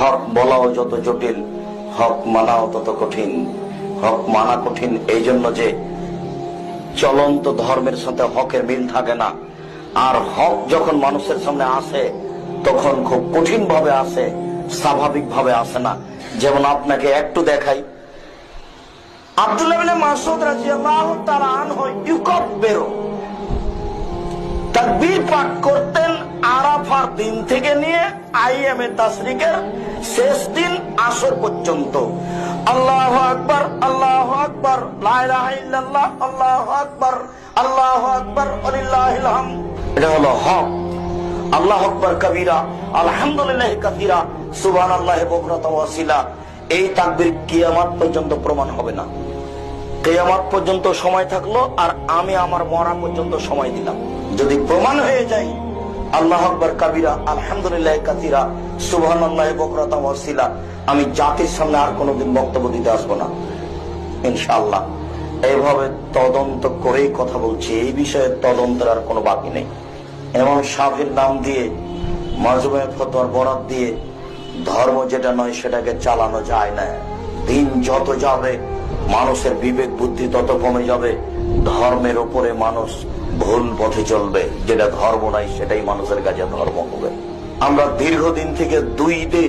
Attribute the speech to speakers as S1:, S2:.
S1: হক বলাও যত জটিল, হক মানাও তত কঠিন। হক মানা কঠিন এই জন্য যে চলন্ত ধর্মের সাথে হকের মিল থাকে না। আর হক যখন মানুষের সামনে আসে তখন খুব কঠিন ভাবে আসে, স্বাভাবিক ভাবে আসে না। যেমন আপনাকে একটু দেখাই, আব্দুল্লাহ ইবনে মাসউদ রাদিয়াল্লাহু তাআলা আনহু ইউকাব্বিরু, তাকবীর পাঠ করতেন আরাফার দিন থেকে নিয়ে আইয়ামে তাশরিকের শেষ দিন আসর পর্যন্ত। আল্লাহু আকবার, আল্লাহু আকবার, লা ইলাহা ইল্লাল্লাহ, আল্লাহু আকবার, আল্লাহু আকবার, ওয়ালিল্লাহিল হামদ। এটা হলো হক। আল্লাহু আকবার কবীরা, আলহামদুলিল্লাহি কাসীরা, সুবহানাল্লাহি বুকরাতাও ওয়া আসীলা। এই তাকবীর কিয়ামত পর্যন্ত প্রমাণ হবে না। কিয়ামত পর্যন্ত সময় থাকলো আর আমি আমার মরা পর্যন্ত সময় দিলাম। যদি প্রমাণ হয়ে যায় আল্লাহু আকবার কবীরা, আলহামদুলিল্লাহি কাসীরা, সুবহানাল্লাহি বুকরাতাও ওয়া আসীলা, আমি জাতির সামনে আর কোনোদিন বক্তব্য দিতে আসবো না ইনশাআল্লাহ। এইভাবে তদন্ত করেই কথা বলছি, এই বিষয়ে তদন্তের আর কোনো বাকি নেই। এমন শাফির নাম দিয়ে, মাজমুয়ে ফতোয়ার বরাত দিয়ে ধর্ম যেটা নয় সেটাকে চালানো যায় না। দিন যত যাবে মানুষের বিবেক বুদ্ধি তত কমে যাবে, ধর্মের উপরে মানুষ ভুল পথে চলবে। যেটা ধর্ম নাই সেটাই মানুষের কাছে ধর্ম হবে। আমরা দীর্ঘদিন থেকে দুই দেশ